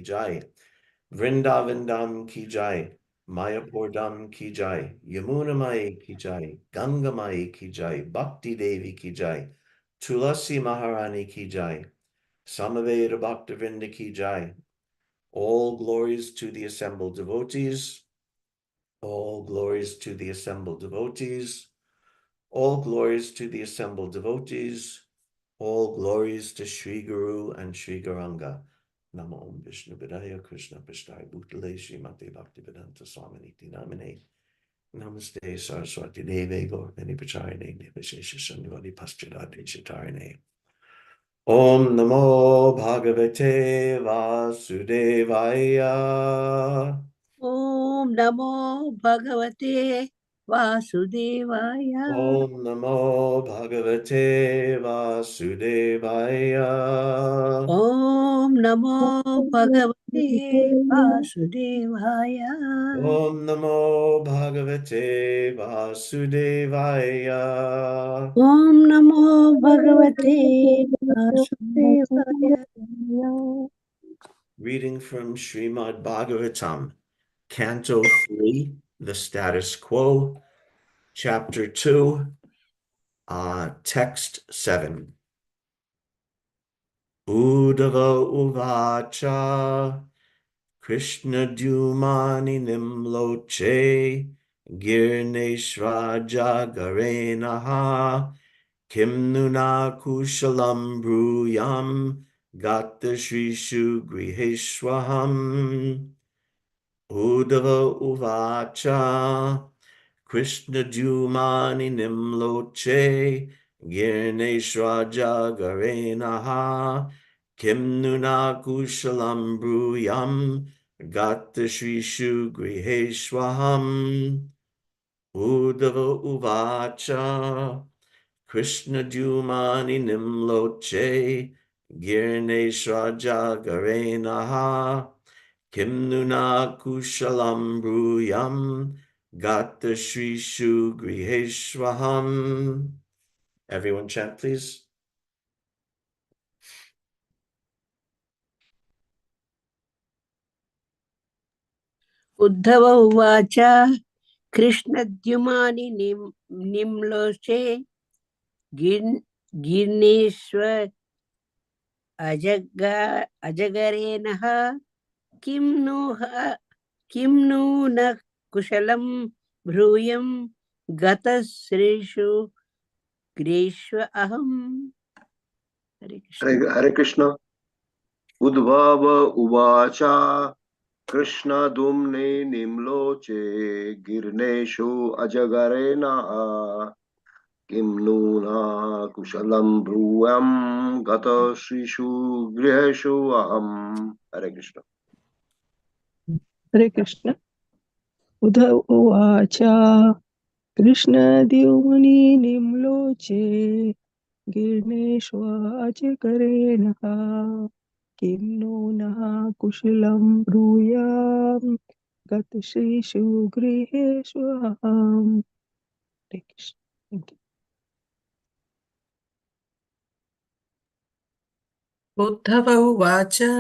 jai. Vrindavan Dham ki jai. Mayapur Dham ki jai. Yamuna Mai ki jai. Ganga Mai ki jai. Bhakti Devi ki jai. Tulasi Maharani ki jai. Samaveda Bhaktivinoda ki jai. All glories to the assembled devotees. All glories to the assembled devotees. All glories to the assembled devotees. All glories to Sri Guru and Sri Gauranga. Namo Om Vishnu Vidaya Krishna Prasthaya Bhutale Srimati Bhaktivedanta Swaminiti Namine. Namaste Saraswati Deve Gaurvani Pacharine Nivishesha Sanyavadi Paschadade Chatarine. Om Namo Bhagavate Vasudevaya. Om Namo Bhagavate Vasudevaya. Om Namo Bhagavate Vasudevaya. Om Namo Bhagavate Vasudevaya. Om Namo Bhagavate Vasudevaya. Om Namo Bhagavate Vasudevaya. Reading from Srimad Bhagavatam, Canto 3, The Status Quo, Chapter 2, Text 7. Uddhava Uvacha Krishna Dhyumani Nimloche Girneshraja Garenaha Kim Nuna Kushalam Bruyam Gata Shrishu Griheshwaham. Uddhava Uvacha Krishna Dhyumani Nimloche Girneshraja Garenaha Kim Nuna Kushalam Bruyam Gata Shrishu Griheshwaham. Uddhava Uvacha Krishna Dhyumani Nimloche Girneshraja Garenaha Kim Nuna Kushalam Bruyam Gata Shrishu Griheshwaham. Everyone chant, please. Uddhava Uvacha Krishnadhyumani Nimloche Girneshwar Ajagarenaha Kim nu na kushalam bhruyam gata srishu greshva aham. Hare Krishna. Hare Krishna. Udbhava Uvacha Krishna Dumne Nimloche Girneshu Ajagarenaha Kim Nuna Kushalam Bruyam Gata Srishu Griheshu Aham. Hare Krishna. Hare Krishna. Uddhava Uvacha Krishna Dyumani Nimloche Girneshwajagarena Kim Nuna Kushalam Bruyam Gata Shrishu Griheshwaham. Hare Krishna. Thank you. Uddhava Uvacha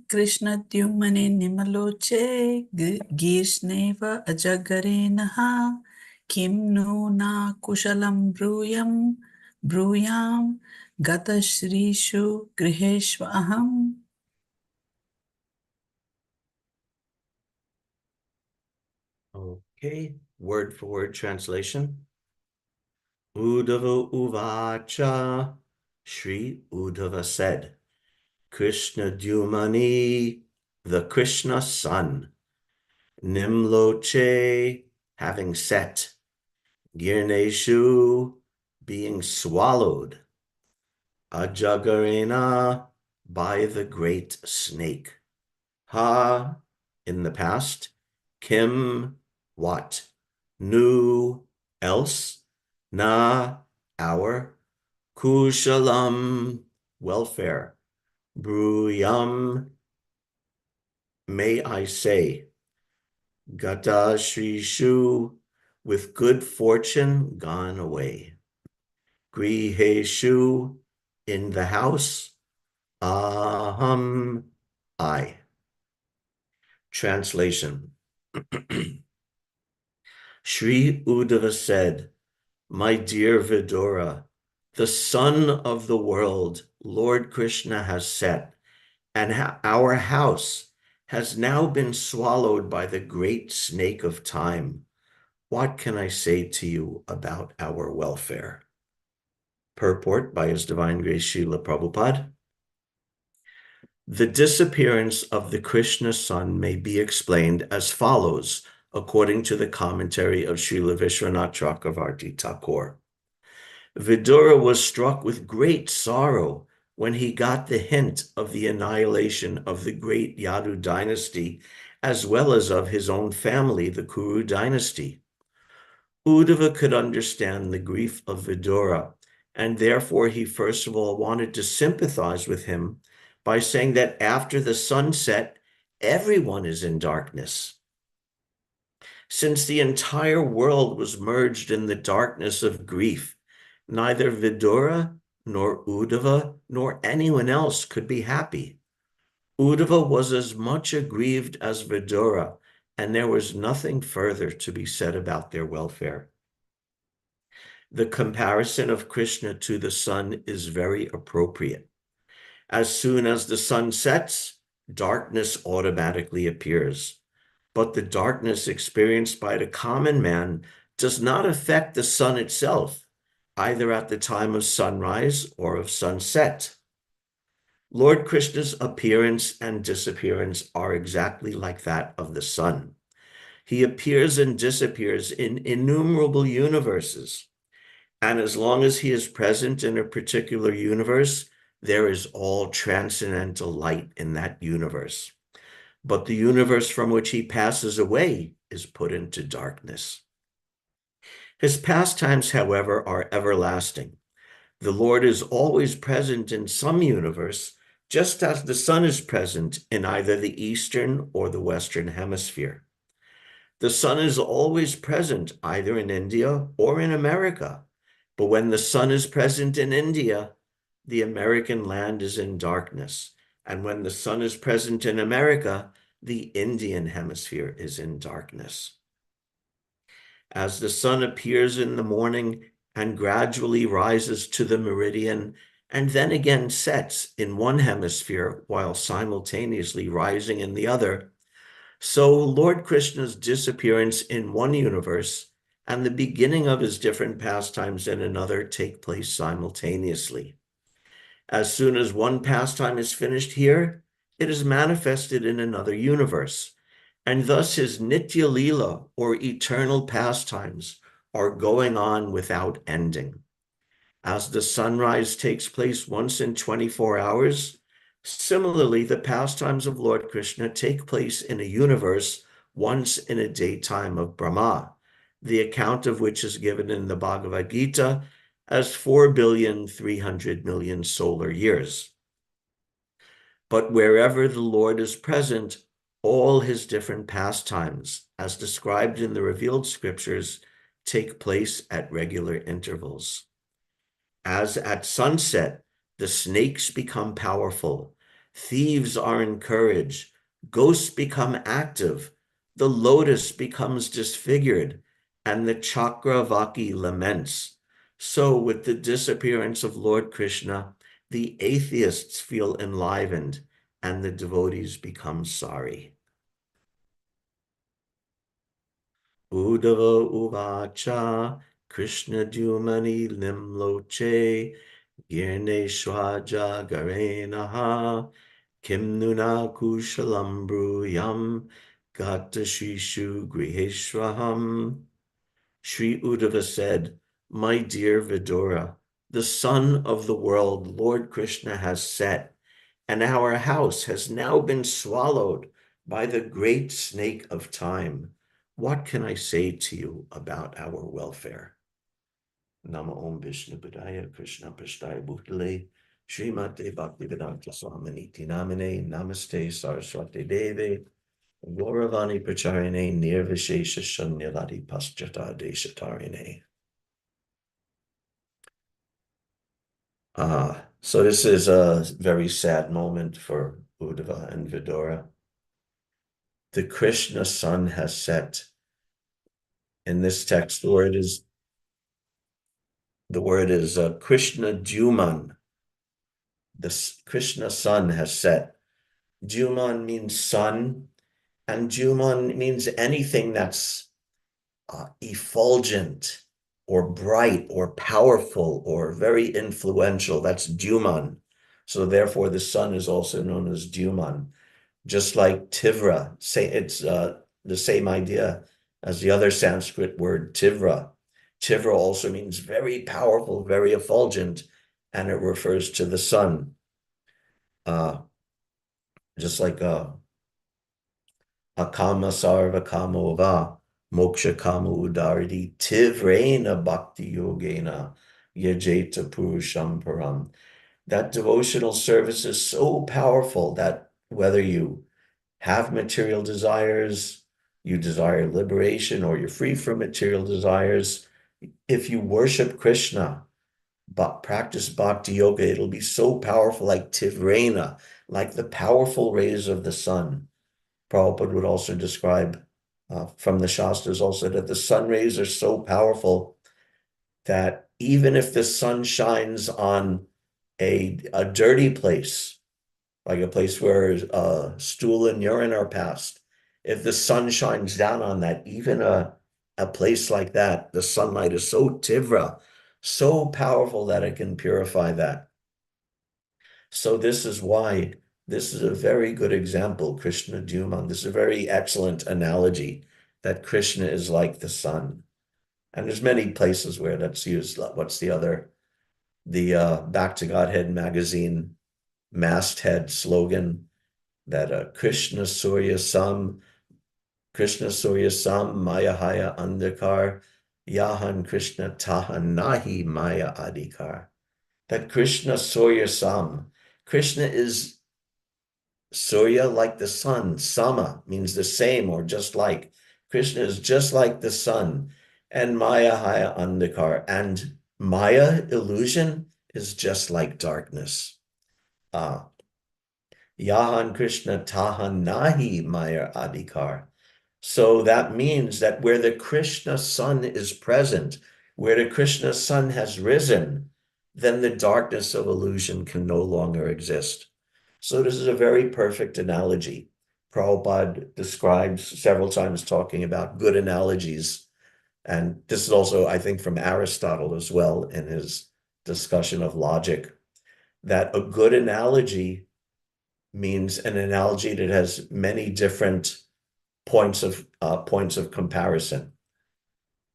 Krishnadhyumani Nimaloche Girshneva Ajagarenaha Kim Nuna Kushalam Bruyam Gata Shrishu Griheshva Aham. Okay, word for word translation. Uddhava Uvacha, Sri Uddhava said, Krishna Dhyumani, the Krishna son, Nimloche, having set, Girneshu, being swallowed, Ajagarena, by the great snake, Ha, in the past, Kim, what, Nu, else, Na, our, Kushalam, welfare, Bruyam, may I say, Gata Shrishu, with good fortune gone away. Griheshu, in the house, Aham, I. Translation. Sri Uddhava said, "My dear Vidura, the sun of the world, Lord Krishna has set, and our house has now been swallowed by the great snake of time. What can I say to you about our welfare?" Purport by His Divine Grace Srila Prabhupada. The disappearance of the Krishna sun may be explained as follows, according to the commentary of Srila Vishwanath Chakravarti Thakur. Vidura was struck with great sorrow when he got the hint of the annihilation of the great Yadu dynasty, as well as of his own family, the Kuru dynasty. Uddhava could understand the grief of Vidura, and therefore he first of all wanted to sympathize with him by saying that after the sunset, everyone is in darkness. Since the entire world was merged in the darkness of grief, neither Vidura nor Uddhava nor anyone else could be happy. Uddhava was as much aggrieved as Vidura, and there was nothing further to be said about their welfare. The comparison of Krishna to the sun is very appropriate. As soon as the sun sets, darkness automatically appears. But the darkness experienced by the common man does not affect the sun itself, either at the time of sunrise or of sunset. Lord Krishna's appearance and disappearance are exactly like that of the sun. He appears and disappears in innumerable universes. And as long as he is present in a particular universe, there is all transcendental light in that universe. But the universe from which he passes away is put into darkness. His pastimes, however, are everlasting. The Lord is always present in some universe, just as the sun is present in either the eastern or the western hemisphere. The sun is always present either in India or in America. But when the sun is present in India, the American land is in darkness. And when the sun is present in America, the Indian hemisphere is in darkness. As the sun appears in the morning and gradually rises to the meridian, and then again sets in one hemisphere while simultaneously rising in the other, so Lord Krishna's disappearance in one universe and the beginning of his different pastimes in another take place simultaneously. As soon as one pastime is finished here, it is manifested in another universe, and thus his Nitya Leela, or eternal pastimes, are going on without ending. As the sunrise takes place once in 24 hours, similarly, the pastimes of Lord Krishna take place in a universe once in a daytime of Brahma, the account of which is given in the Bhagavad Gita as 4,300,000,000 solar years. But wherever the Lord is present, all his different pastimes, as described in the revealed scriptures, take place at regular intervals. As at sunset, the snakes become powerful, thieves are encouraged, ghosts become active, the lotus becomes disfigured, and the Chakravaki laments. So with the disappearance of Lord Krishna, the atheists feel enlivened, and the devotees become sorry. Uddhava uvacha Krishna Dhyumani limloche Girneshwaja garenaha Kim nuna kushalam bruyam Gata shishu griheshwaham. Sri Uddhava said, "My dear Vidura, the sun of the world, Lord Krishna, has set, and our house has now been swallowed by the great snake of time. What can I say to you about our welfare?" Nama Om Vishnu Padaya Krishna Prasthaya Bhutale Srimate Bhaktivedanta Swaminiti Namane Namaste Saraswati Deve Gauravani Pracharine Nirvishesha Shunyavadi Paschata Deshatarine. So this is a very sad moment for Uddhava and Vidura. the Krishna sun has set. In this text, the word is Krishna Juman. The Krishna sun has set. Juman means sun, and Juman means anything that's effulgent or bright or powerful or very influential. That's Juman. So therefore, the sun is also known as Juman. Just like Tivra, it's the same idea as the other Sanskrit word Tivra. Tivra also means very powerful, very effulgent, and it refers to the sun. Just like Akama sarva kamova moksha kama udaridi tivrena bhakti yogena yajeta purusham param. That devotional service is so powerful that whether you have material desires, you desire liberation, or you're free from material desires, if you worship Krishna, but practice bhakti yoga, it'll be so powerful like tivrena, like the powerful rays of the sun. Prabhupada would also describe from the Shastras also that the sun rays are so powerful that even if the sun shines on a dirty place, like a place where stool and urine are passed, if the sun shines down on that, even a place like that, the sunlight is so tivra, so powerful that it can purify that. So this is why this is a very good example, Krishna Juman. This is a very excellent analogy that Krishna is like the sun. And there's many places where that's used. What's the other? The Back to Godhead magazine masthead slogan that Krishna Surya Sam Maya Andhakar Yahan Krishna Tahan Nahi Maya Adhikar. That Krishna Surya Sam. Krishna is Surya like the sun. Sama means the same or just like. Krishna is just like the sun. And Maya Haya Andhakar. And Maya, illusion, is just like darkness. Yahan Krishna Tahan Nahi Maya Adhikar. So that means that where the Krishna sun is present, where the Krishna sun has risen, then the darkness of illusion can no longer exist. So this is a very perfect analogy. Prabhupada describes several times talking about good analogies. And this is also, I think, from Aristotle as well in his discussion of logic, that a good analogy means an analogy that has many different points of comparison.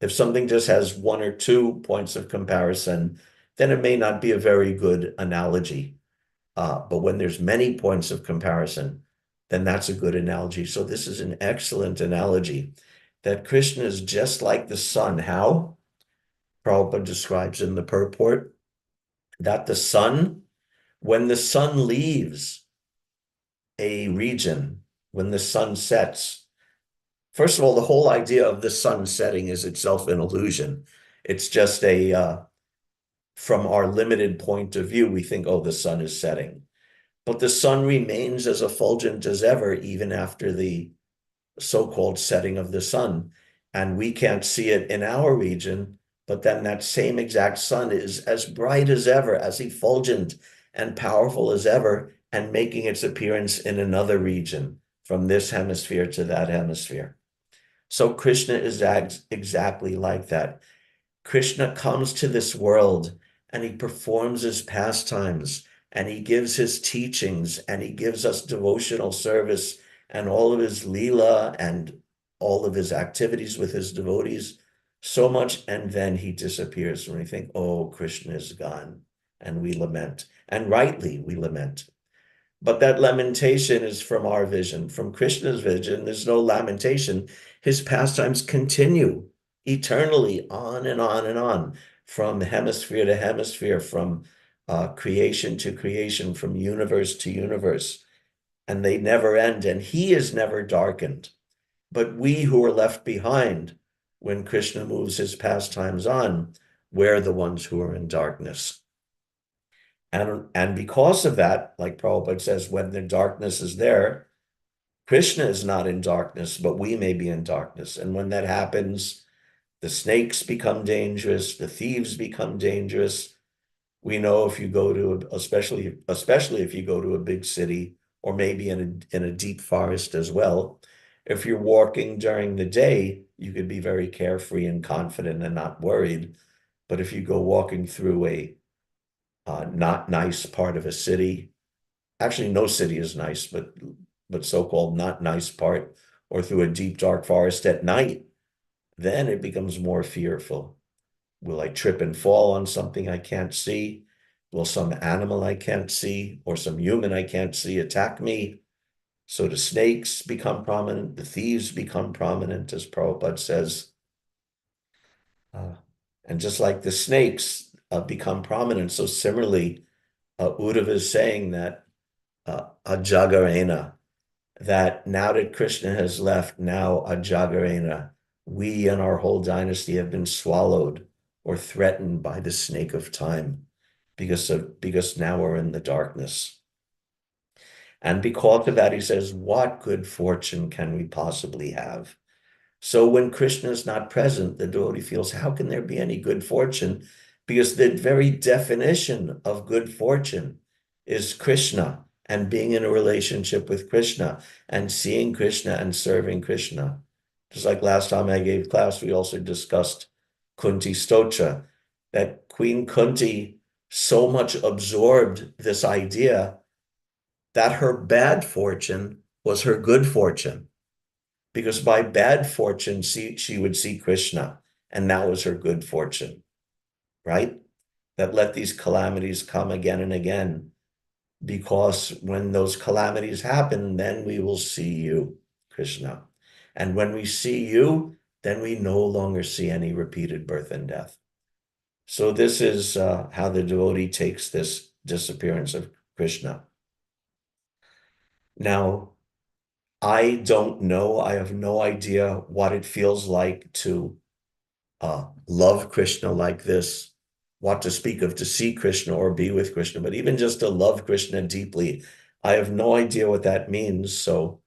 If something just has one or two points of comparison, then it may not be a very good analogy. But when there's many points of comparison, then that's a good analogy. So this is an excellent analogy that Krishna is just like the sun. How? Prabhupada describes in the purport that the sun, when the sun leaves a region, when the sun sets, first of all, the whole idea of the sun setting is itself an illusion. It's just from our limited point of view, we think, oh, the sun is setting. But the sun remains as effulgent as ever, even after the so-called setting of the sun. And we can't see it in our region, but then that same exact sun is as bright as ever, as effulgent and powerful as ever, and making its appearance in another region, from this hemisphere to that hemisphere. So Krishna is exactly like that. Krishna comes to this world and he performs his pastimes and he gives his teachings and he gives us devotional service and all of his leela and all of his activities with his devotees so much, and then he disappears when we think, oh, Krishna is gone, and we lament, and rightly we lament. But that lamentation is from our vision. From Krishna's vision, there's no lamentation. His pastimes continue eternally on and on and on, from hemisphere to hemisphere, from creation to creation, from universe to universe. And they never end, and he is never darkened. But we who are left behind, when Krishna moves his pastimes on, we're the ones who are in darkness. And because of that, like Prabhupada says, when the darkness is there, Krishna is not in darkness, but we may be in darkness. And when that happens, the snakes become dangerous, the thieves become dangerous. We know if you go to, especially if you go to a big city, or maybe in a deep forest as well, if you're walking during the day, you could be very carefree and confident and not worried. But if you go walking through a not nice part of a city, actually no city is nice, but so-called not nice part, or through a deep dark forest at night, then it becomes more fearful. Will I trip and fall on something I can't see? Will some animal I can't see or some human I can't see attack me? So the snakes become prominent, the thieves become prominent, as Prabhupada says. Uh, and just like the snakes become prominent, so similarly, Uddhava is saying that Ajagarena, that now that Krishna has left, now Ajagarena, we and our whole dynasty have been swallowed or threatened by the snake of time because now we're in the darkness. And because of that, he says, what good fortune can we possibly have? So when Krishna is not present, the devotee feels, how can there be any good fortune? Because the very definition of good fortune is Krishna and being in a relationship with Krishna and seeing Krishna and serving Krishna. Just like last time I gave class, we also discussed Kunti Stotra, that Queen Kunti so much absorbed this idea that her bad fortune was her good fortune, because by bad fortune, she would see Krishna, and that was her good fortune, right? That let these calamities come again and again, because when those calamities happen, then we will see you, Krishna. And when we see you, then we no longer see any repeated birth and death. So this is how the devotee takes this disappearance of Krishna. Now, I don't know, I have no idea what it feels like to love Krishna like this, what to speak of to see Krishna or be with Krishna, but even just to love Krishna deeply, I have no idea what that means. So,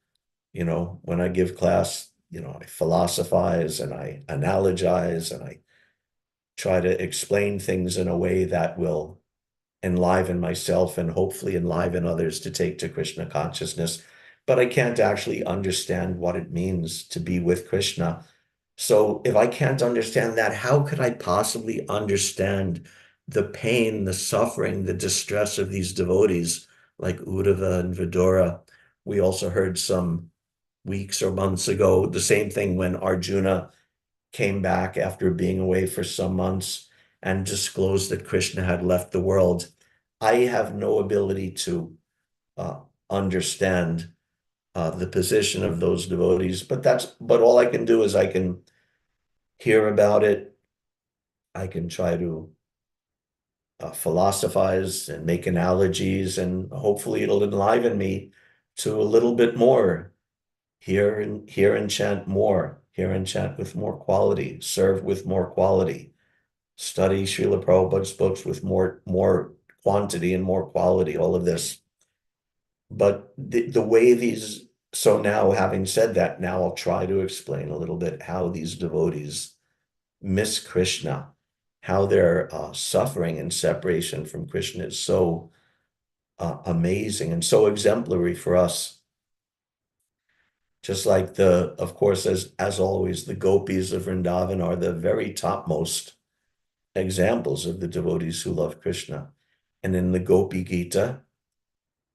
when I give class, I philosophize and I analogize and I try to explain things in a way that will enliven myself and hopefully enliven others to take to Krishna consciousness. But I can't actually understand what it means to be with Krishna. So if I can't understand that, how could I possibly understand the pain, the suffering, the distress of these devotees like Uddhava and Vidura? We also heard some weeks or months ago the same thing when Arjuna came back after being away for some months and disclosed that Krishna had left the world. I have no ability to understand the position of those devotees, but all I can do is I can hear about it. I can try to philosophize and make analogies, and hopefully it'll enliven me to a little bit more. Hear and chant more. Hear and chant with more quality. Serve with more quality. Study Srila Prabhupada's books with more quantity and more quality. All of this. But the way these, so now having said that, now I'll try to explain a little bit how these devotees miss Krishna, how their suffering and separation from Krishna is so amazing and so exemplary for us. Just like of course, as always, the gopis of Vrindavan are the very topmost examples of the devotees who love Krishna. And in the Gopi Gita,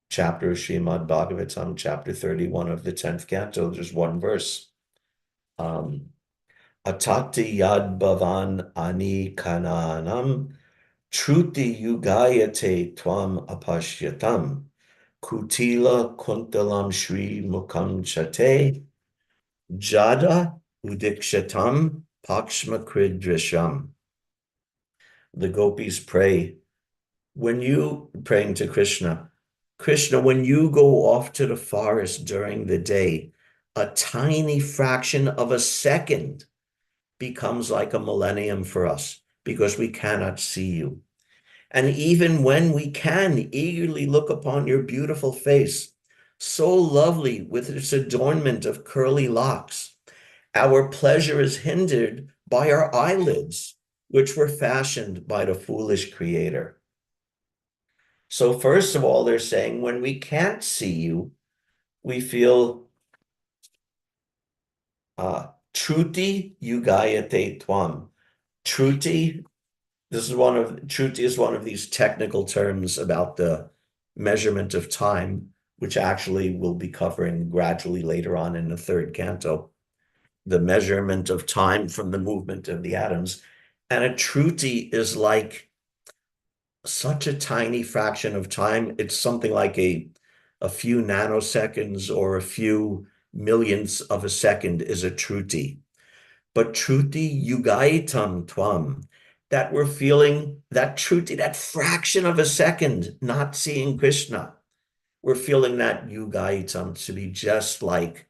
chapter of Srimad Bhagavatam, chapter 31 of the 10th canto, there's one verse. Atati yad bhavan ani kananam truti yugayate tvam apashyatam kutila kuntalam shri mukham chate jada udikshatam pakshma kridrisham. The gopis pray, praying to Krishna, when you go off to the forest during the day, a tiny fraction of a second becomes like a millennium for us because we cannot see you. And even when we can eagerly look upon your beautiful face, so lovely with its adornment of curly locks. Our pleasure is hindered by our eyelids, which were fashioned by the foolish creator. So first of all, they're saying when we can't see you, we feel Truti yugayate tvam. Truti, Truti is one of these technical terms about the measurement of time, which actually we'll be covering gradually later on in the third canto. The measurement of time from the movement of the atoms. And a Truti is like such a tiny fraction of time. It's something like a few nanoseconds or a few millionths of a second is a Truti. But Truti yugaitam tvam, that we're feeling that Truti, that fraction of a second, not seeing Krishna. We're feeling that yugaitam to be just like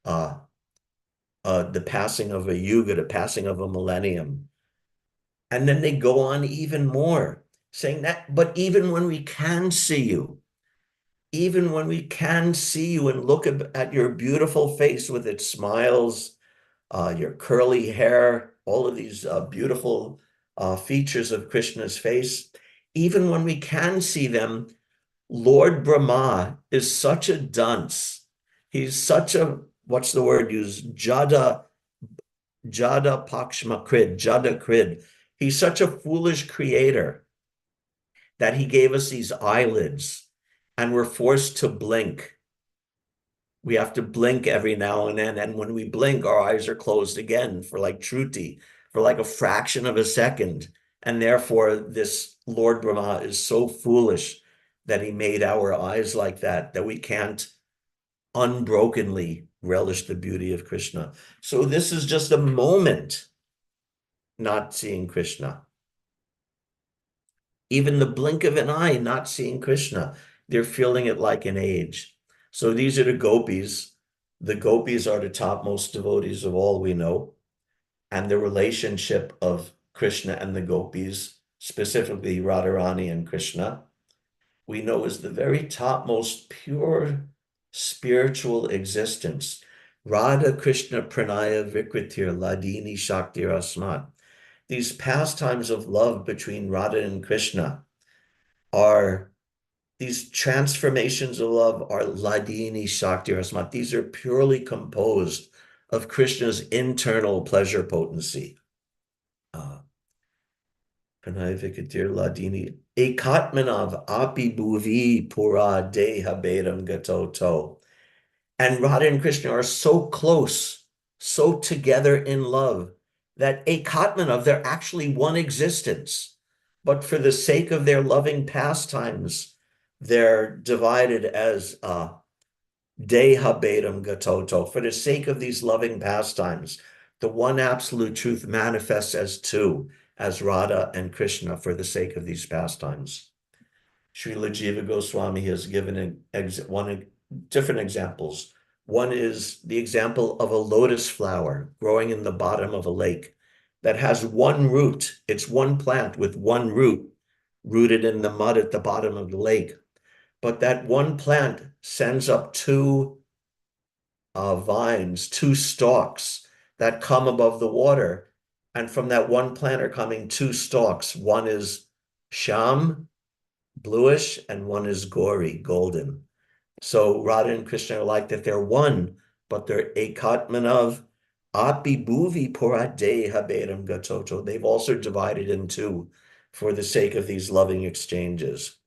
the passing of a yuga, the passing of a millennium. And then they go on even more, saying that, but even when we can see you, even when we can see you and look at your beautiful face with its smiles, your curly hair, all of these beautiful features of Krishna's face, even when we can see them, Lord Brahma is such a dunce. He's such a, what's the word used? Jada Pakshma Krid, Jada Krid. He's such a foolish creator that he gave us these eyelids and we're forced to blink. We have to blink every now and then. And when we blink, our eyes are closed again for like Truti, for like a fraction of a second. And therefore, this Lord Brahma is so foolish that he made our eyes like that we can't unbrokenly relish the beauty of Krishna. So this is just a moment not seeing Krishna. Even the blink of an eye, not seeing Krishna. They're feeling it like an age. So these are the gopis. The gopis are the topmost devotees of all we know. And the relationship of Krishna and the gopis, specifically Radharani and Krishna, we know is the very topmost pure spiritual existence. Radha Krishna Pranaya Vikritir Ladini Shaktir Asmat. These pastimes of love between Radha and Krishna are, these transformations of love are Ladini Shakti Rasmat. These are purely composed of Krishna's internal pleasure potency. Pranay Vikatir Ladini Ekatmanav Api Bhuvi Pura Deha Bedam Gatoto. And Radha and Krishna are so close, so together in love, that Ekatmanav, they're actually one existence. But for the sake of their loving pastimes, they're divided as Deha Bedam Gatoto. For the sake of these loving pastimes, the one absolute truth manifests as two, as Radha and Krishna, for the sake of these pastimes. Srila Jiva Goswami has given different examples. One is the example of a lotus flower growing in the bottom of a lake that has one root. It's one plant with one root rooted in the mud at the bottom of the lake. But that one plant sends up two vines, two stalks that come above the water. And from that one plant are coming two stalks. One is Sham, bluish, and one is Gauri, golden. So Radha and Krishna are like that they're one, but they're Ekatmanav Api Bhuvi Purade Habedam Gatoto. They've also divided in two for the sake of these loving exchanges.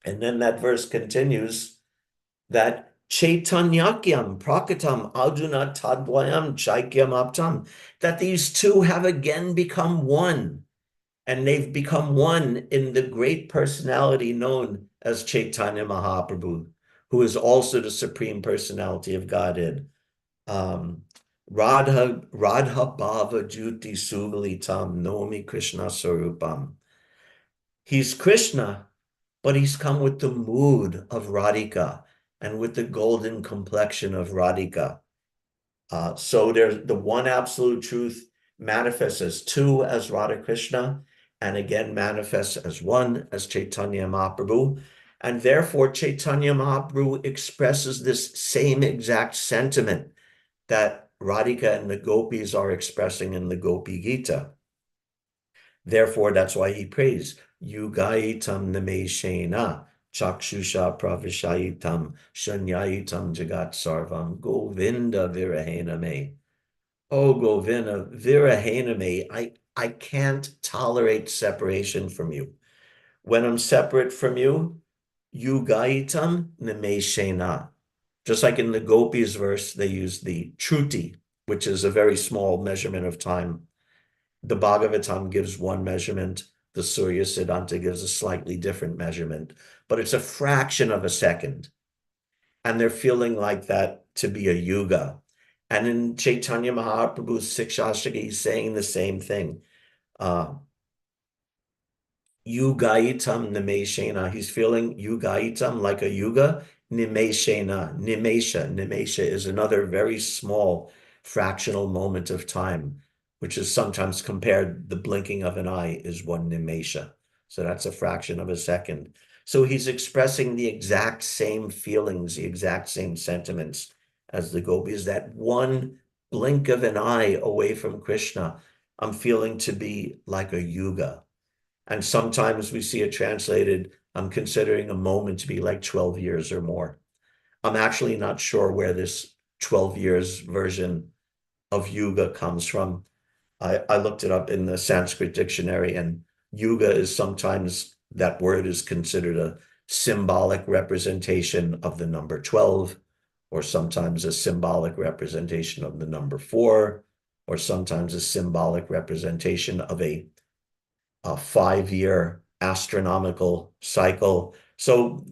And then that verse continues that Chaitanyakyam Prakatam Aduna Tadvayam Chaikyam Aptam, that these two have again become one. And they've become one in the great personality known as Chaitanya Mahaprabhu, who is also the Supreme Personality of Godhead. Radha Bhava Juti Sugalitam Nomi Krishna Sarupam. He's Krishna, but he's come with the mood of Radhika and with the golden complexion of Radhika. So there's the one absolute truth manifests as two as Radha Krishna, and again manifests as one as Chaitanya Mahaprabhu. And therefore, Chaitanya Mahaprabhu expresses this same exact sentiment that Radhika and the gopis are expressing in the Gopi Gita. Therefore, that's why he prays, Yugaitam nameshena, chakshusha pravishayitam, shanyayitam jagat sarvam, Govinda virahena me. Oh, Govinda virahena me, I can't tolerate separation from you. When I'm separate from you, Yugaitam nameshena. Just like in the Gopis verse, they use the Truti, which is a very small measurement of time. The Bhagavatam gives one measurement. The Surya Siddhanta gives a slightly different measurement, but it's a fraction of a second. And they're feeling like that to be a yuga. And in Chaitanya Mahaprabhu's Sikshashtaka, he's saying the same thing. Yugaitam nimeshena. He's feeling yugaitam like a yuga. Nimeshena. Nimesha is another very small fractional moment of time, which is sometimes compared, the blinking of an eye is one nimesha. So that's a fraction of a second. So he's expressing the exact same feelings, the exact same sentiments as the gopis. That one blink of an eye away from Krishna, I'm feeling to be like a yuga. And sometimes we see it translated, I'm considering a moment to be like 12 years or more. I'm actually not sure where this 12 years version of yuga comes from. I looked it up in the Sanskrit dictionary, and yuga is sometimes, that word is considered a symbolic representation of the number 12, or sometimes a symbolic representation of the number 4, or sometimes a symbolic representation of a 5-year astronomical cycle. So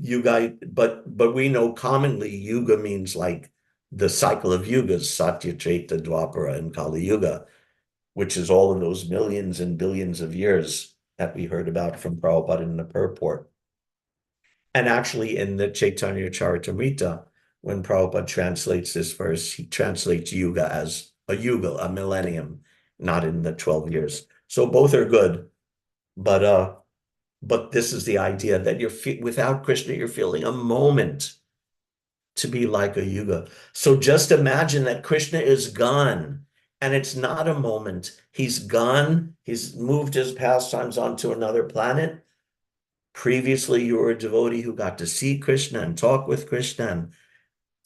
but we know commonly yuga means like the cycle of yugas, Satya, Treta, Dwapara, and Kali Yuga, which is all of those millions and billions of years that we heard about from Prabhupada in the purport. And actually in the Chaitanya Charitamrita, when Prabhupada translates this verse, he translates yuga as a yuga, a millennium, not in the 12 years. So both are good. But this is the idea that without Krishna, you're feeling a moment to be like a yuga. So just imagine that Krishna is gone, and it's not a moment. He's gone. He's moved his pastimes onto another planet. Previously, you were a devotee who got to see Krishna and talk with Krishna and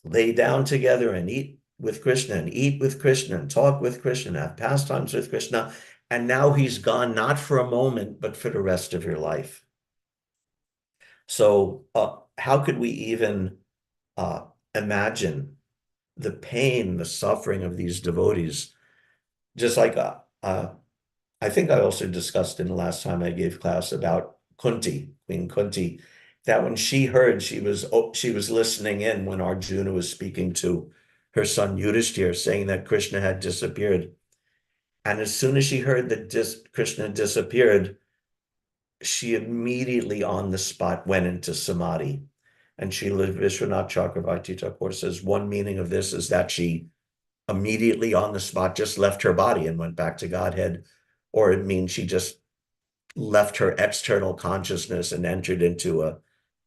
lay down together and eat with Krishna and eat with Krishna and talk with Krishna and have pastimes with Krishna. And now he's gone, not for a moment, but for the rest of your life. So how could we even imagine the pain, the suffering of these devotees? Just like I think I also discussed in the last time I gave class about Kunti, Queen Kunti, that when she heard, she was listening in when Arjuna was speaking to her son Yudhishthira, saying that Krishna had disappeared. And as soon as she heard that Krishna disappeared, she immediately on the spot went into samadhi. And Srila Vishwanath Chakravarti Thakur says one meaning of this is that she immediately on the spot just left her body and went back to Godhead, or it means she just left her external consciousness and entered into a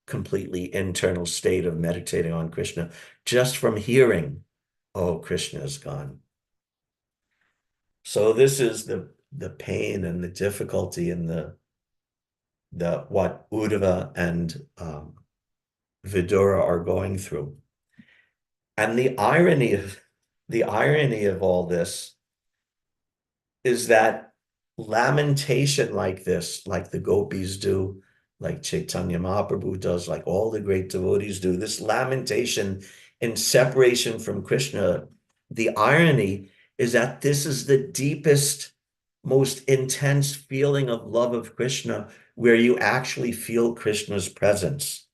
completely internal state of meditating on Krishna just from hearing, oh, Krishna is gone. So this is the pain and the difficulty and the what Uddhava and Vidura are going through. And the irony of all this is that lamentation like this, like the gopis do, like Chaitanya Mahaprabhu does, like all the great devotees do, this lamentation in separation from Krishna, the irony is that this is the deepest, most intense feeling of love of Krishna, where you actually feel Krishna's presence.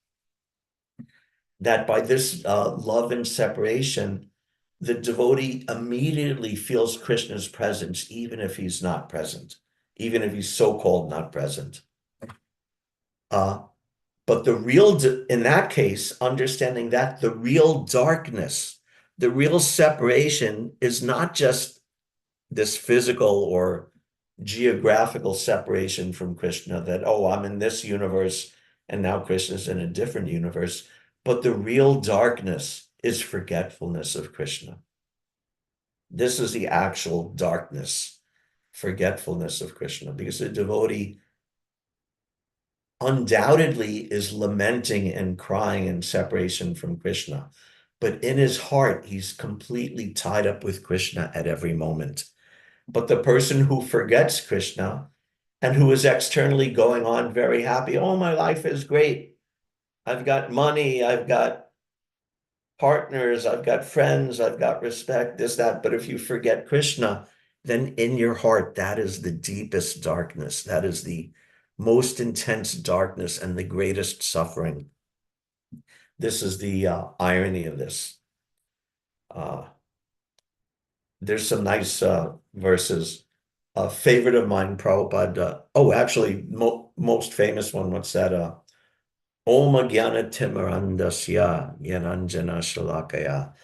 That by this love and separation, the devotee immediately feels Krishna's presence, even if he's not present, even if he's so-called not present. But in that case, understanding that the real darkness, the real separation is not just this physical or geographical separation from Krishna, that, oh, I'm in this universe and now Krishna's in a different universe. But the real darkness is forgetfulness of Krishna. This is the actual darkness, forgetfulness of Krishna, because a devotee undoubtedly is lamenting and crying in separation from Krishna. But in his heart, he's completely tied up with Krishna at every moment. But the person who forgets Krishna and who is externally going on very happy, oh, my life is great. I've got money, I've got partners, I've got friends, I've got respect, this, that. But if you forget Krishna, then in your heart, that is the deepest darkness. That is the most intense darkness and the greatest suffering. This is the irony of this. There's some nice verses. A favorite of mine, Prabhupada. Actually, most famous one. What's that? Om Jnana Timirandasya Jnananjana Shalakaya.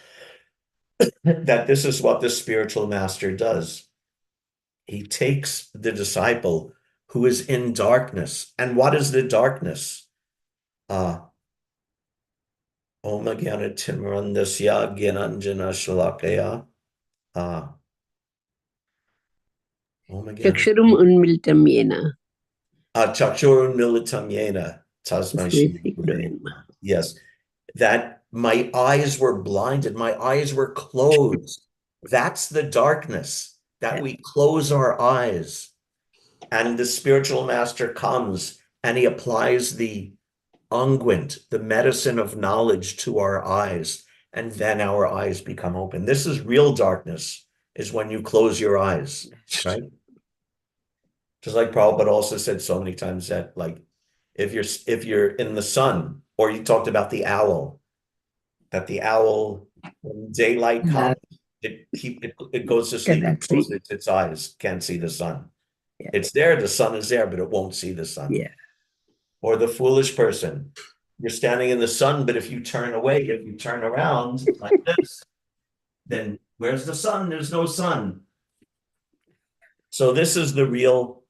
That this is what the spiritual master does. He takes the disciple who is in darkness. And what is the darkness? Om Jnana Timirandasya Jnananjana Shalakaya. Om Jnana चक्षुरुम् उन्मिलितं yen Chakshurunmilitam Yena Tasmai तस्मै Shri श्रीगुरवे Gurave नमः. Namaha. Yes, that my eyes were blinded, my eyes were closed. That's the darkness, that we close our eyes. And the spiritual master comes and he applies the unguent, the medicine of knowledge to our eyes. And then our eyes become open. This is real darkness, is when you close your eyes, right? Just like Prabhupada also said so many times that, like, if you're in the sun, or you talked about the owl, that the owl, when daylight comes, it goes to sleep, it Cannot see. closes its eyes, can't see the sun. Yeah. It's there, the sun is there, but it won't see the sun. Yeah. Or the foolish person, you're standing in the sun, but if you turn away, if you turn around like this, then where's the sun? There's no sun. So this is the real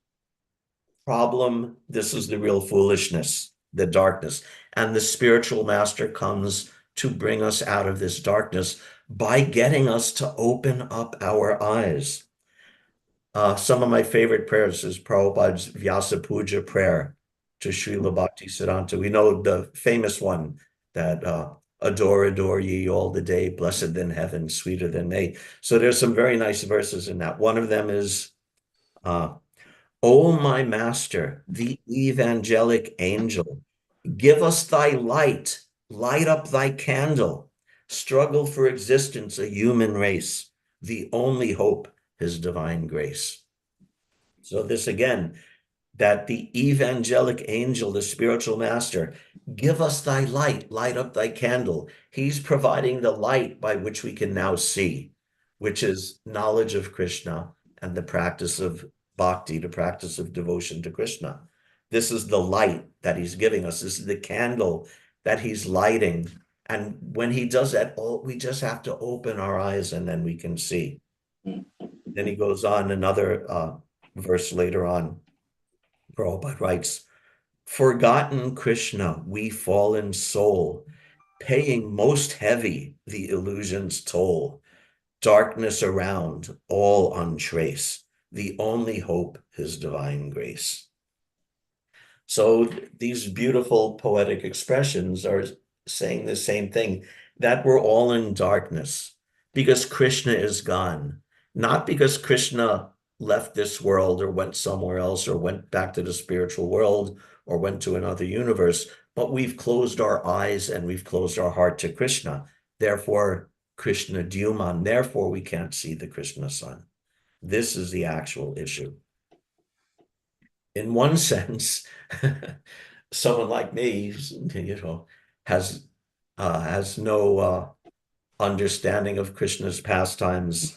problem. This is the real foolishness, the darkness. And the spiritual master comes to bring us out of this darkness by getting us to open up our eyes. Some of my favorite prayers is Prabhupada's Vyasa Puja prayer to Srila Bhakti Siddhanta. We know the famous one that adore ye all the day, blessed than heaven, sweeter than May. So there's some very nice verses in that. One of them is, O my master, the evangelic angel, give us thy light, light up thy candle, struggle for existence, a human race, the only hope, his divine grace. So this again, that the evangelic angel, the spiritual master, give us thy light, light up thy candle. He's providing the light by which we can now see, which is knowledge of Krishna and the practice of bhakti, the practice of devotion to Krishna. This is the light that he's giving us. This is the candle that he's lighting. And when he does that, we just have to open our eyes and then we can see. Then he goes on another verse later on. Prabhupada writes, forgotten Krishna, we fallen soul, paying most heavy the illusion's toll. Darkness around, all untrace, the only hope, his divine grace. So these beautiful poetic expressions are saying the same thing, that we're all in darkness because Krishna is gone, not because Krishna left this world or went somewhere else or went back to the spiritual world or went to another universe, but we've closed our eyes and we've closed our heart to Krishna. Therefore, Krishna Dyuman, therefore we can't see the Krishna sun. This is the actual issue. In one sense, someone like me, has no understanding of Krishna's pastimes,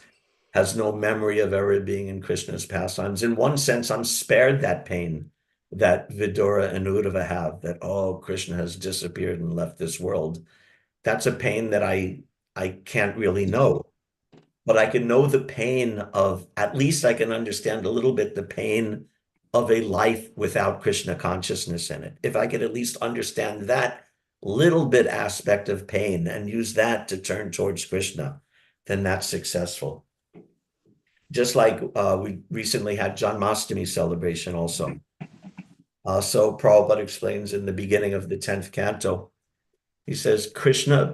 has no memory of ever being in Krishna's pastimes. In one sense, I'm spared that pain that Vidura and Uddhava have, that, oh, Krishna has disappeared and left this world. That's a pain that I can't really know. But I can know the pain of, at least I can understand a little bit the pain of a life without Krishna consciousness in it. If I could at least understand that little bit aspect of pain and use that to turn towards Krishna, then that's successful. Just like we recently had Janmashtami celebration also. So Prabhupada explains in the beginning of the 10th canto, he says,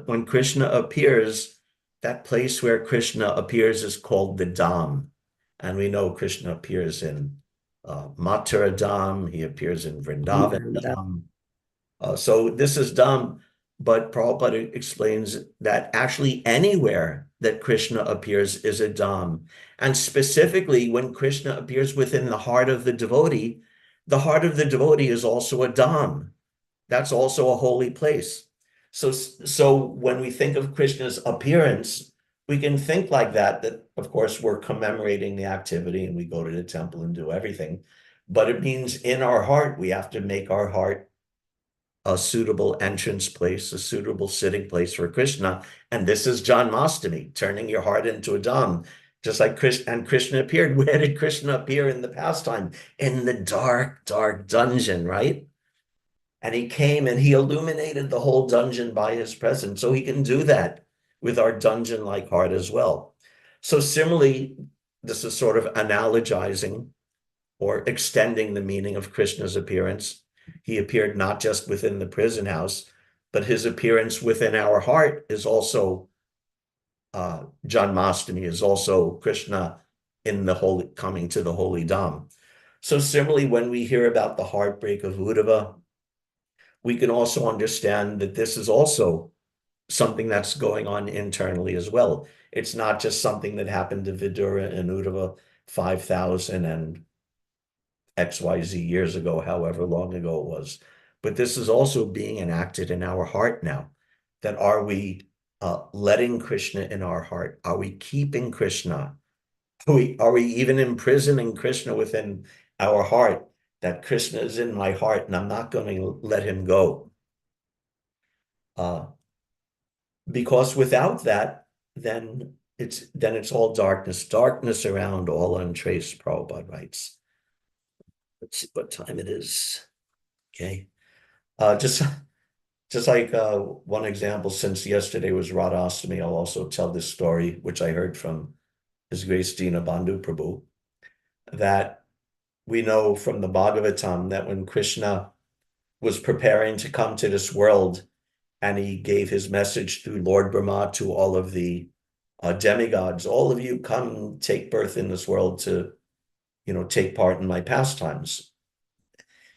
when Krishna appears, that place where Krishna appears is called the Dham. And we know Krishna appears in Mathura Dham, he appears in Vrindavan Dham. So this is Dham, but Prabhupada explains that actually anywhere that Krishna appears is a Dham. And specifically when Krishna appears within the heart of the devotee is also a Dham. That's also a holy place. So when we think of Krishna's appearance, we can think like that of course we're commemorating the activity and we go to the temple and do everything. But it means in our heart, we have to make our heart a suitable entrance place, a suitable sitting place for Krishna. And this is Janmashtami, turning your heart into a Dham. Just like Krishna appeared. Where did Krishna appear in the pastime? In the dark, dark dungeon, right? And he came and he illuminated the whole dungeon by his presence. So he can do that with our dungeon-like heart as well. So similarly, this is sort of analogizing or extending the meaning of Krishna's appearance. He appeared not just within the prison house, but his appearance within our heart is also Janmashtami, is also Krishna in the holy, coming to the holy Dham. So similarly, when we hear about the heartbreak of Uddhava, we can also understand that this is also something that's going on internally as well. It's not just something that happened to Vidura and Uddhava 5,000 and XYZ years ago, however long ago it was. But this is also being enacted in our heart now. That are we letting Krishna in our heart? Are we keeping Krishna? Are we even imprisoning Krishna within our heart? That Krishna is in my heart and I'm not going to let him go. Because without that, then it's all darkness. Darkness around, all untraced, Prabhupada writes. Let's see what time it is. Okay. Just like one example, since yesterday was Radhastami, I'll also tell this story, which I heard from His Grace Dina Bandhu Prabhu, that we know from the Bhagavatam that when Krishna was preparing to come to this world and he gave his message through Lord Brahma to all of the demigods, all of you come take birth in this world to, take part in my pastimes.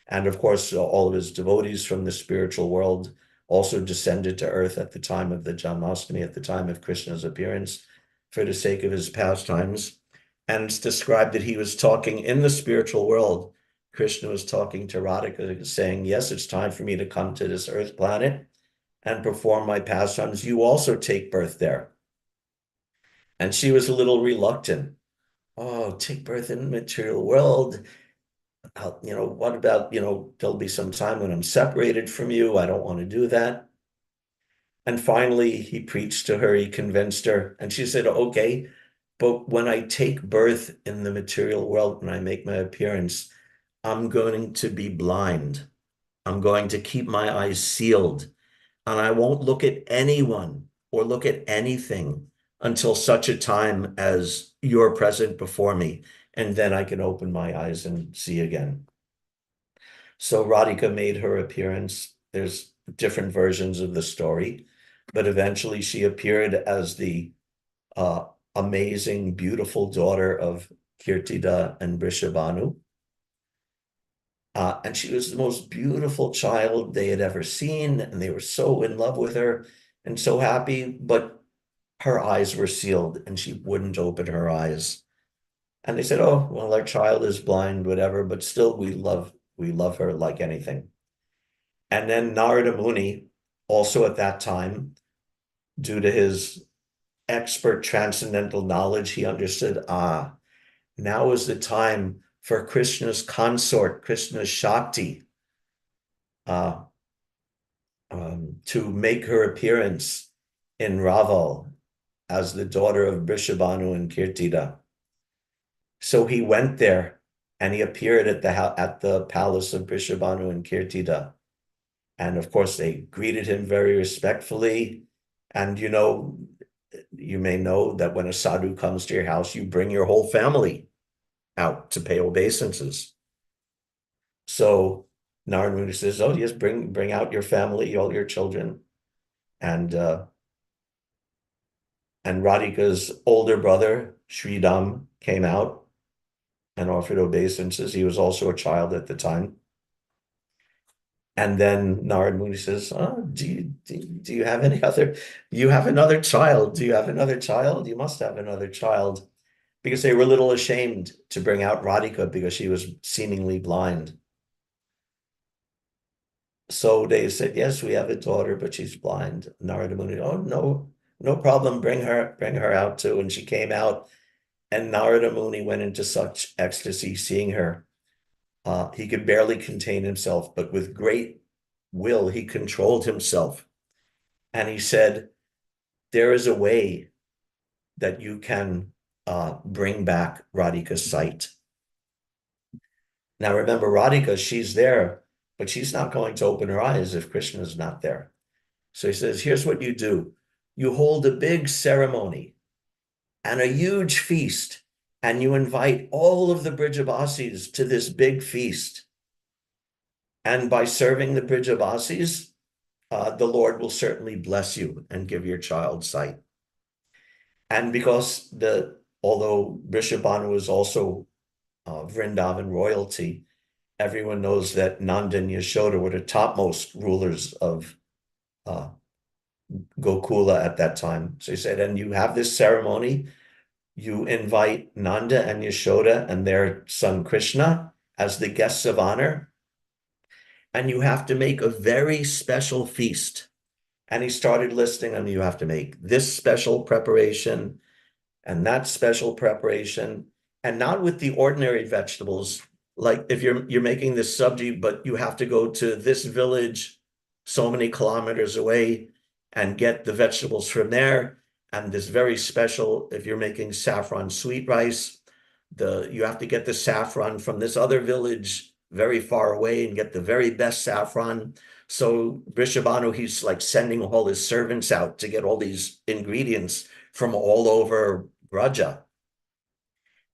And of course, all of his devotees from the spiritual world also descended to earth at the time of the Janmashtami, at the time of Krishna's appearance, for the sake of his pastimes. And it's described that he was talking in the spiritual world. Krishna was talking to Radhika, saying, yes, it's time for me to come to this earth planet and perform my pastimes. You also take birth there. And she was a little reluctant. Oh, take birth in the material world. What about, there'll be some time when I'm separated from you. I don't want to do that. And finally, he preached to her, he convinced her, and she said, okay, but when I take birth in the material world, when I make my appearance, I'm going to be blind. I'm going to keep my eyes sealed, and I won't look at anyone or look at anything until such a time as you're present before me, and then I can open my eyes and see again. So Radhika made her appearance. There's different versions of the story, but eventually she appeared as the amazing, beautiful daughter of Kirtida and Vrishabhanu. And she was the most beautiful child they had ever seen, and they were so in love with her and so happy, but her eyes were sealed and she wouldn't open her eyes. And they said, oh, well, our child is blind, whatever, but still we love her like anything. And then Narada Muni, also at that time, due to his expert transcendental knowledge, he understood, now is the time for Krishna's consort, Krishna's Shakti, to make her appearance in Raval as the daughter of Vrishabhanu and Kirtida. So he went there and he appeared at the palace of Brishabhanu and Kirtida. And of course, they greeted him very respectfully. And you may know that when a sadhu comes to your house, you bring your whole family out to pay obeisances. So Narad Muni says, "Oh yes, bring out your family, all your children." And Radhika's older brother, Sridham, came out and offered obeisances. He was also a child at the time. And then Narad Muni says, "Oh, do you have any other? You have another child? Do you have another child? You must have another child." Because they were a little ashamed to bring out Radhika because she was seemingly blind. So they said, "Yes, we have a daughter, but she's blind." Narada Muni, "Oh, no, no problem. Bring her out too." And she came out, and Narada Muni went into such ecstasy seeing her. He could barely contain himself, but with great will, he controlled himself. And he said, "There is a way that you can bring back Radhika's sight." Now remember, Radhika, she's there, but she's not going to open her eyes if Krishna is not there. So he says, "Here's what you do. You hold a big ceremony and a huge feast, and you invite all of the Brijabasis to this big feast. And by serving the Brijabasis, the Lord will certainly bless you and give your child sight." And because although Vrishabhanu is also Vrindavan royalty, everyone knows that Nanda and Yashoda were the topmost rulers of Gokula at that time. So he said, and you have this ceremony, you invite Nanda and Yashoda and their son Krishna as the guests of honor, and you have to make a very special feast. And he started listing them. You have to make this special preparation and that special preparation, and not with the ordinary vegetables. Like if you're making this sabji, but you have to go to this village so many kilometers away and get the vegetables from there. And this very special, if you're making saffron sweet rice, you have to get the saffron from this other village very far away and get the very best saffron. So Vrishabhanu, he's like sending all his servants out to get all these ingredients from all over Braja.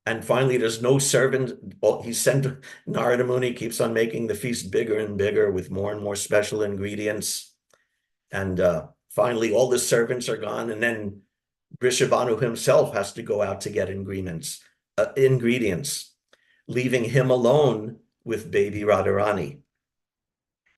And finally, there's no servant. Well, he sent Narada Muni keeps on making the feast bigger and bigger with more and more special ingredients. And finally, all the servants are gone. And then Vrishabhanu himself has to go out to get ingredients, leaving him alone with baby Radharani.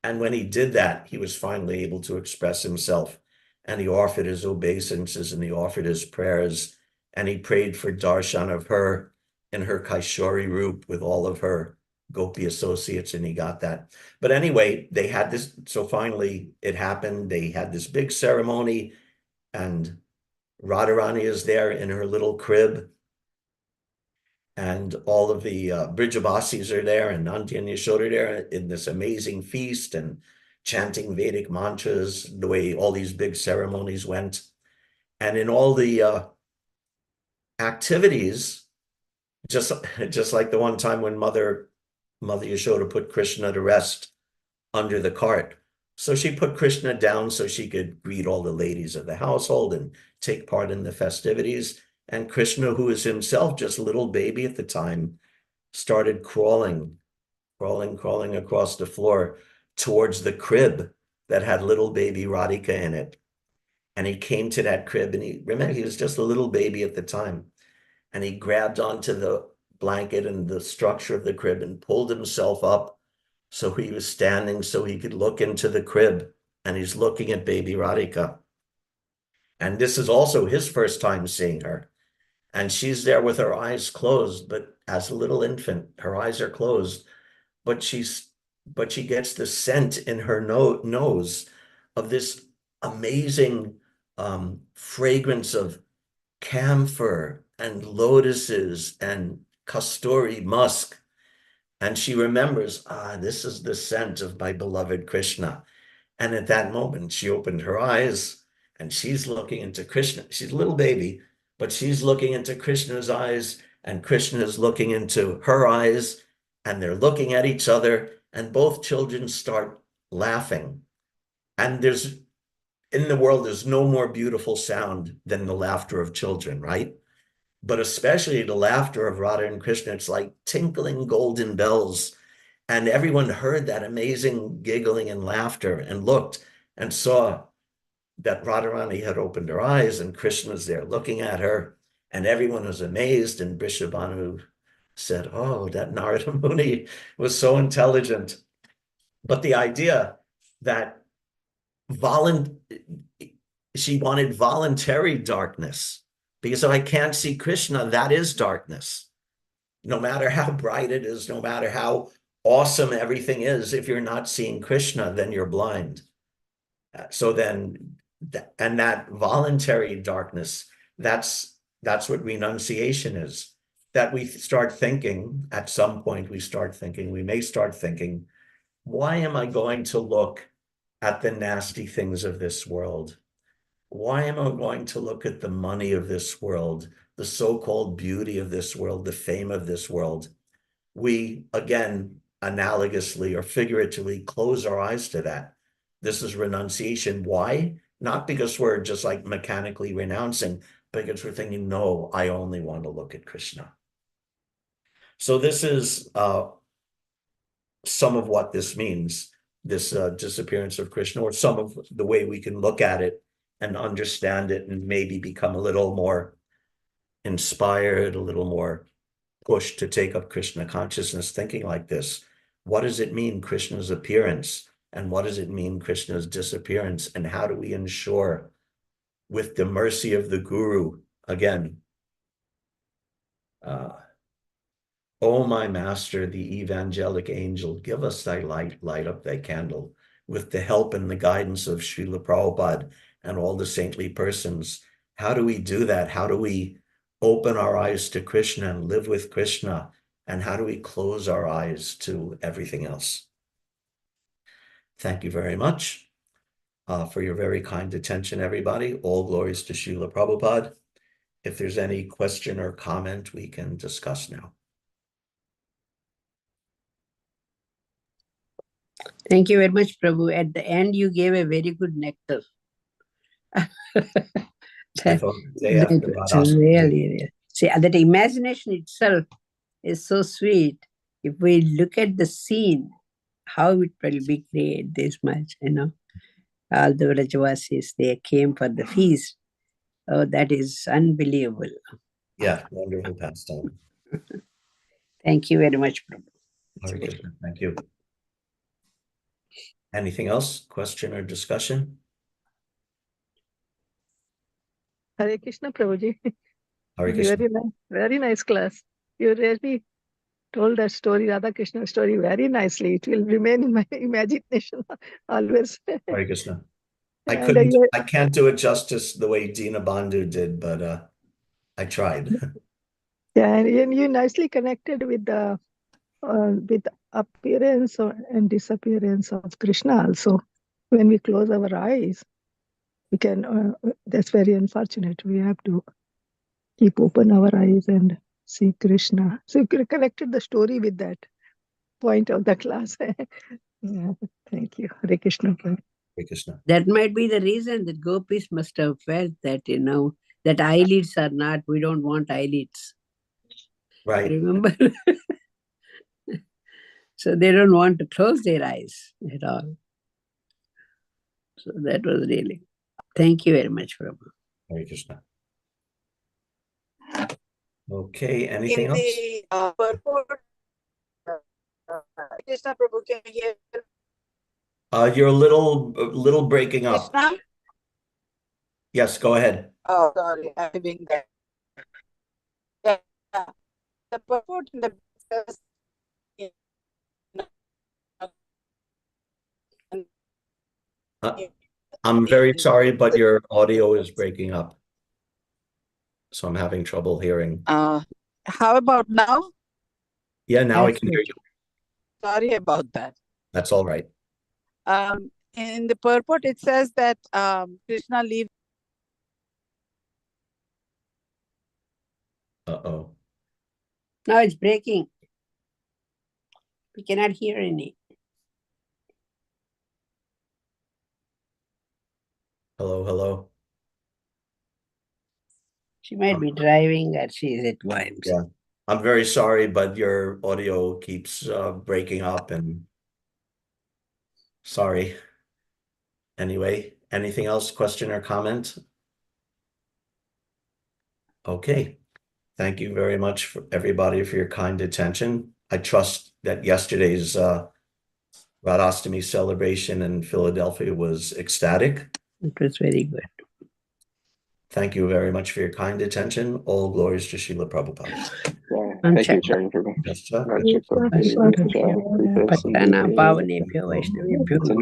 And when he did that, he was finally able to express himself. And he offered his obeisances and he offered his prayers. And he prayed for darshan of her in her Kaishori roop with all of her Gopi associates, and he got that. But anyway, they had this. So finally, it happened. They had this big ceremony, and Radharani is there in her little crib. And all of the Brijabasis are there, and Nandi and Yashoda are there in this amazing feast and chanting Vedic mantras, the way all these big ceremonies went. And in all the activities, just like the one time when Mother Yashoda put Krishna to rest under the cart. So she put Krishna down so she could greet all the ladies of the household and take part in the festivities. And Krishna, who is himself just a little baby at the time, started crawling across the floor towards the crib that had little baby Radhika in it. And he came to that crib, and remember, he was just a little baby at the time. And he grabbed onto the blanket and the structure of the crib and pulled himself up. So he was standing so he could look into the crib, and he's looking at baby Radhika. And this is also his first time seeing her. And she's there with her eyes closed, but as a little infant, her eyes are closed, but she gets the scent in her nose of this amazing fragrance of camphor and lotuses and kasturi musk. And she remembers, this is the scent of my beloved Krishna. And at that moment, she opened her eyes and she's looking into Krishna. She's a little baby, but she's looking into Krishna's eyes, and Krishna is looking into her eyes. and they're looking at each other, and both children start laughing. And in the world, there's no more beautiful sound than the laughter of children, right? But especially the laughter of Radha and Krishna, it's like tinkling golden bells. And everyone heard that amazing giggling and laughter and looked and saw that Radharani had opened her eyes and Krishna was there looking at her. And everyone was amazed. And Brishabhanu said, oh, that Narada Muni was so intelligent. But the idea that she wanted voluntary darkness, because if I can't see Krishna, that is darkness. No matter how bright it is, no matter how awesome everything is, if you're not seeing Krishna, then you're blind. So then, and that voluntary darkness, that's what renunciation is. That we start thinking, at some point we may start thinking, why am I going to look at the nasty things of this world? Why am I going to look at the money of this world, the so-called beauty of this world, the fame of this world? We, again, analogously or figuratively close our eyes to that. This is renunciation. Why? Not because we're just like mechanically renouncing, but because we're thinking, no, I only want to look at Krishna. So this is some of what this means, this disappearance of Krishna, or some of the way we can look at it and understand it and maybe become a little more inspired, a little more pushed to take up Krishna consciousness, thinking like this. What does it mean, Krishna's appearance? And what does it mean, Krishna's disappearance? And how do we ensure, with the mercy of the Guru, again, O my master, the evangelic angel, give us thy light, light up thy candle. With the help and the guidance of Srila Prabhupada and all the saintly persons, how do we do that? How do we open our eyes to Krishna and live with Krishna? And how do we close our eyes to everything else? Thank you very much for your very kind attention, everybody. All glories to Srila Prabhupada. If there's any question or comment, we can discuss now. Thank you very much, Prabhu. At the end, you gave a very good nectar. I thought the day after That's really. See, that imagination itself is so sweet. If we look at the scene, how it will be great this much, all the Vrajavasis, they came for the feast. Oh, that is unbelievable. Yeah, wonderful pastime. Thank you very much, Prabhu. Hare Krishna, thank you. Anything else? Question or discussion? Hare Krishna, Prabhuji. Hare Krishna. Very nice class. You really told that story, Radha Krishna story, very nicely. It will remain in my imagination always. Hare Krishna. And I can't do it justice the way Dina Bandhu did, but I tried. yeah, and you nicely connected with the appearance and disappearance of Krishna also. When we close our eyes, we can, that's very unfortunate. We have to keep open our eyes and see Krishna. So you connected the story with that point of the class. Yeah, thank you. Hare Krishna. Hare Krishna. That might be the reason that gopis must have felt that, that eyelids are not, we don't want eyelids. Right. Remember? So they don't want to close their eyes at all. So that was really. Thank you very much, Prabhu. Hare Krishna. Okay, anything else? In the purport, Krishna Prabhu, can you hear? You're a little breaking up. Krishna? Yes, go ahead. Oh, sorry, I'm being there. Yeah. The purport in the I'm very sorry, but your audio is breaking up. So I'm having trouble hearing. How about now? Yeah, now I can hear you. Sorry about that. That's all right. In the purport, it says that Krishna leaves. Uh-oh. Now it's breaking. We cannot hear any. Hello, hello. She might be driving or she is at work. Yeah, I'm very sorry, but your audio keeps breaking up and sorry. Anyway, anything else, question or comment? Okay. Thank you very much for everybody for your kind attention. I trust that yesterday's Radhastami celebration in Philadelphia was ecstatic. It was very good. Thank you very much for your kind attention. All glories to Srila Prabhupada. Yeah, thank you, Charan, for Yes, sir. Appreciate Patana Pavanebhyo Vaishnavebhyo It's a